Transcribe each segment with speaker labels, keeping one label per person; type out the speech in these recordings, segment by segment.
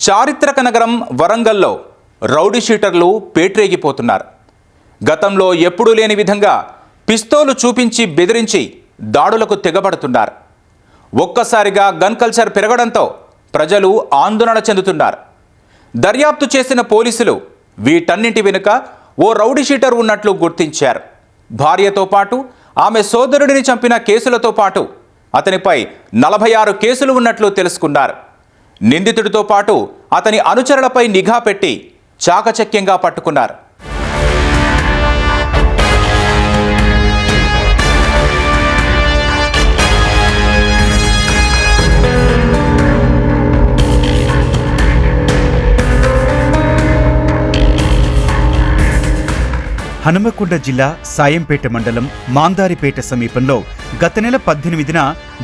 Speaker 1: చారిత్రక నగరం వరంగల్లో రౌడీ షీటర్లు పేట్రేగిపోతున్నారు. గతంలో ఎప్పుడూ లేని విధంగా పిస్తోలు చూపించి బెదిరించి దాడులకు తెగబడుతున్నారు. ఒక్కసారిగా గన్ కల్చర్ పెరగడంతో ప్రజలు ఆందోళన చెందుతున్నారు. దర్యాప్తు చేసిన పోలీసులు వీటన్నింటి వెనుక ఓ రౌడీ షీటర్ ఉన్నట్లు గుర్తించారు. భార్యతో పాటు ఆమె సోదరుడిని చంపిన కేసులతో పాటు అతనిపై 46 కేసులు ఉన్నట్లు తెలుసుకున్నారు. నిందితుడితో పాటు అతని అనుచరులపై నిఘా పెట్టి చాకచక్యంగా పట్టుకున్నారు.
Speaker 2: హనుమకొండ జిల్లా సాయంపేట మండలం మాందారిపేట సమీపంలో గత నెల 18న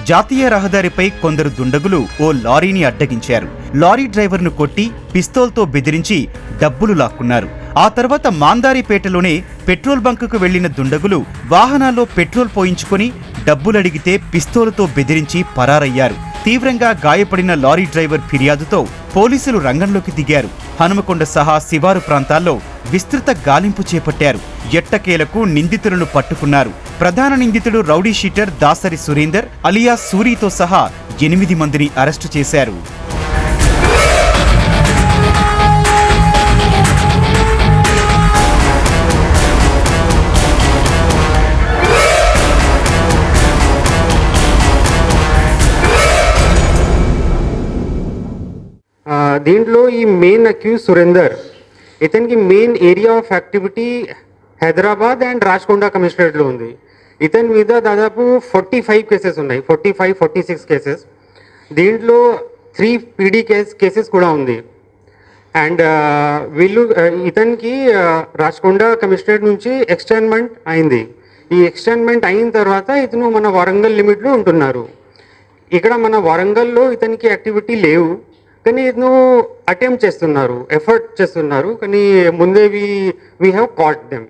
Speaker 2: జాతీయ రహదారిపై కొందరు దుండగులు ఓ లారీని అడ్డగించారు. లారీ డ్రైవర్ను కొట్టి పిస్తోల్తో బెదిరించి డబ్బులు లాక్కున్నారు. ఆ తర్వాత మాందారిపేటలోనే పెట్రోల్ బంకుకు వెళ్లిన దుండగులు వాహనాల్లో పెట్రోల్ పోయించుకొని డబ్బులడిగితే పిస్తోలుతో బెదిరించి పరారయ్యారు. తీవ్రంగా గాయపడిన లారీ డ్రైవర్ ఫిర్యాదుతో పోలీసులు రంగంలోకి దిగారు. హనుమకొండ సహా శివారు ప్రాంతాల్లో విస్తృత గాలింపు చేపట్టారు. ఎట్టకేలకు నిందితులను పట్టుకున్నారు. ప్రధాన నిందితుడు రౌడీ షీటర్ దాసరి సురేందర్ అలియా సూరితో సహా 8 మందిని అరెస్టు చేశారు.
Speaker 3: దీంట్లో ఈ మెయిన్ అక్యూజ్ సురేందర్, ఇతనికి main area of activity Hyderabad and Rachakonda కమిషనరేట్లో ఉంది. ఇతని మీద దాదాపు 45 కేసెస్ ఉన్నాయి, 46 కేసెస్. దీంట్లో 3 పీడీ కేసెస్ కూడా ఉంది. అండ్ ఇతనికి రాచకొండ కమిషనరేట్ నుంచి ఎక్స్టెన్మెంట్ అయింది. ఈ ఎక్స్టెన్మెంట్ అయిన తర్వాత ఇతను మన వరంగల్ లిమిట్లో ఉంటున్నారు. ఇక్కడ మన వరంగల్లో ఇతనికి యాక్టివిటీ లేవు, కానీ ఇతను అటెంప్ట్ చేస్తున్నారు, ఎఫర్ట్ చేస్తున్నారు, కానీ ముందే we have caught them.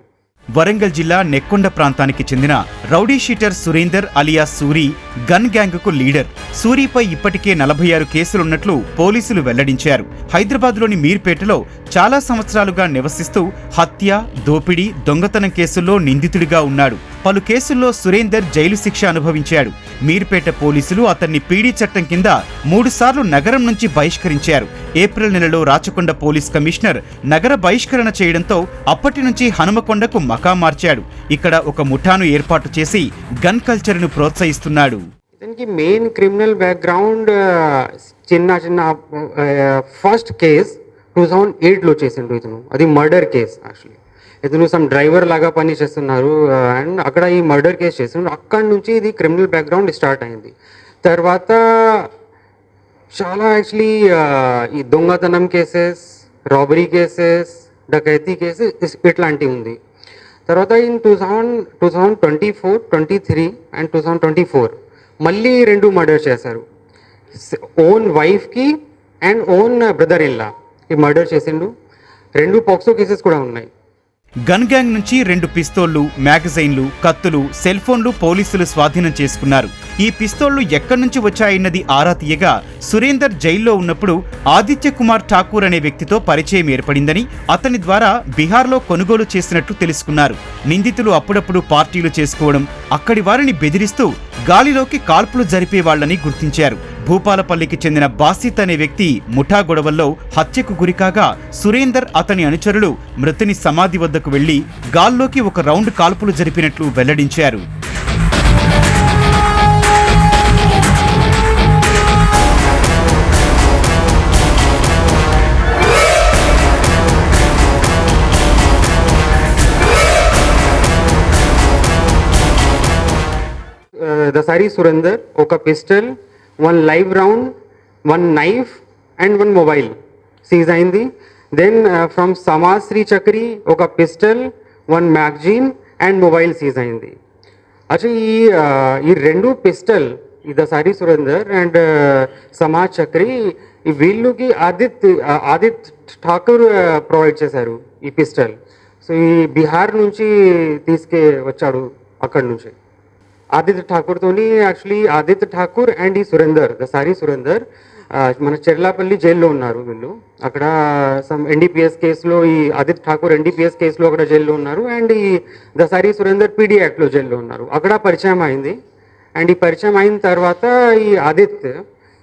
Speaker 2: Warangal జిల్లా నెక్కొండ ప్రాంతానికి చెందిన rowdy sheeter Surender alias Suri gun గ్యాంగ్కు లీడర్. సూరిపై ఇప్పటికే 46 కేసులున్నట్లు పోలీసులు వెల్లడించారు. హైదరాబాద్లోని మీర్పేటలో చాలా సంవత్సరాలుగా నివసిస్తూ హత్య, దోపిడీ, దొంగతనం కేసుల్లో నిందితుడిగా ఉన్నాడు. పలు కేసుల్లో సురేందర్ జైలు శిక్ష అనుభవించాడు. మీర్పేట పోలీసులు అతన్ని పీడీ చట్టం కింద 3 సార్లు నగరం నుంచి బహిష్కరించారు. ఏప్రిల్ నెలలో రాచకొండ పోలీస్ కమిషనర్ నగర బహిష్కరణ చేయడంతో అప్పటి నుంచి హనుమకొండకు మకా మార్చాడు. ఇక్కడ ఒక ముఠాను ఏర్పాటు చేసి గన్ కల్చర్ను ప్రోత్సహిస్తున్నాడు.
Speaker 3: ఇతనికి మెయిన్ క్రిమినల్ బ్యాక్గ్రౌండ్ చిన్న ఫస్ట్ కేస్ 2008లో చేసిండు ఇతను. అది మర్డర్ కేస్. యాక్చువల్లీ ఇతను సమ్ డ్రైవర్ లాగా పని చేస్తున్నారు అండ్ అక్కడ ఈ మర్డర్ కేసు చేస్తున్నాడు. అక్కడి నుంచి ఇది క్రిమినల్ బ్యాక్గ్రౌండ్ స్టార్ట్ అయింది. తర్వాత చాలా యాక్చువల్లీ ఈ దొంగతనం కేసెస్, రాబరీ కేసెస్, డకైతీ కేసెస్ ఇట్లాంటివి ఉంది. తర్వాత ఇన్ 2024, 23 అండ్ 2024 మళ్ళీ 2 మర్డర్ చేశారు. ఓన్ వైఫ్కి and own brother in law ఈ మర్డర్ చేసిండు. 2 పోక్సో కేసెస్ కూడా ఉన్నాయి.
Speaker 2: గన్ గ్యాంగ్ నుంచి 2 పిస్తోళ్లు, మ్యాగజైన్లు, కత్తులు, సెల్ ఫోన్లు పోలీసులు స్వాధీనం చేసుకున్నారు. ఈ పిస్తోళ్లు ఎక్కడి నుంచి వచ్చాయన్నది ఆరా తీయగా సురేందర్ జైల్లో ఉన్నప్పుడు ఆదిత్య కుమార్ ఠాకూర్ అనే వ్యక్తితో పరిచయం ఏర్పడిందని, అతని ద్వారా బీహార్లో కొనుగోలు చేసినట్లు తెలుసుకున్నారు. నిందితులు అప్పుడప్పుడు పార్టీలు చేసుకోవడం, అక్కడి వారిని బెదిరిస్తూ గాలిలోకి కాల్పులు జరిపేవాళ్లని గుర్తించారు. భూపాలపల్లికి చెందిన బాసిత్ అనే వ్యక్తి ముఠా గొడవల్లో హత్యకు గురికాగా సురేందర్, అతని అనుచరులు మృతుని సమాధి వద్దకు వెళ్లి గాల్లోకి ఒక రౌండ్ కాల్పులు జరిపినట్లు వెల్లడించారు.
Speaker 3: దసారి సురేందర్ ఒక pistol, 1 live round, 1 knife and 1 mobile seize అయింది. దెన్ ఫ్రమ్ సమాశ్రీ చక్రి ఒక pistol, 1 magazine and mobile seize అయింది. అచ్చా ఈ 2 పిస్టల్, ఈ దసారి సురేందర్ అండ్ సమాజ్ చక్రి, ఈ వీళ్ళకి ఆదిత్ ఠాకూర్ ప్రొవైడ్ చేశారు ఈ పిస్టల్. సో ఈ బీహార్ నుంచి వచ్చాడు అక్కడి నుంచి. ఆదిత్య ఠాకూర్ తోని యాక్చువల్లీ ఆదిత్య ఠాకూర్ అండ్ ఈ సురేందర్, దసారి సురేందర్ మన చెర్లాపల్లి జైల్లో ఉన్నారు వీళ్ళు. అక్కడ సమ్ ఎన్డీపీఎస్ కేసులో ఈ ఆదిత్ ఠాకూర్ ఎన్డీపీఎస్ కేసులో అక్కడ జైల్లో ఉన్నారు. అండ్ ఈ దసారి సురేందర్ పీడీ యాక్ట్లో జైల్లో ఉన్నారు. అక్కడ పరిచయం అయింది. అండ్ ఈ పరిచయం అయిన తర్వాత ఈ ఆదిత్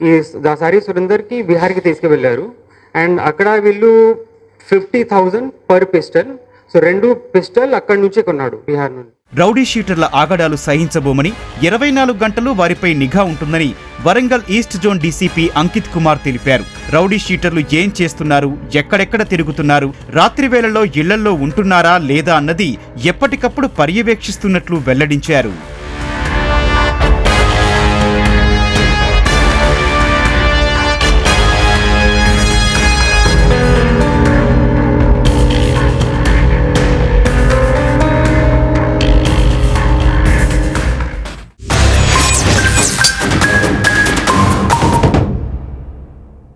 Speaker 3: ఈ దసారి సురేందర్కి బీహార్కి తీసుకువెళ్ళారు. అండ్ అక్కడ వీళ్ళు 50,000 పర్ పిస్టల్, సో 2 పిస్టల్ అక్కడి నుంచే కొన్నాడు బీహార్ నుండి.
Speaker 2: రౌడీ షీటర్ల ఆగడాలు సహించబోమని 24 గంటలు వారిపై నిఘా ఉంటుందని Warangal east zone DCP Ankit Kumar తెలిపారు. రౌడీ షీటర్లు ఏం చేస్తున్నారు, ఎక్కడెక్కడ తిరుగుతున్నారు, రాత్రి వేళల్లో ఇళ్లల్లో ఉంటున్నారా లేదా అన్నది ఎప్పటికప్పుడు పర్యవేక్షిస్తున్నట్లు వెల్లడించారు.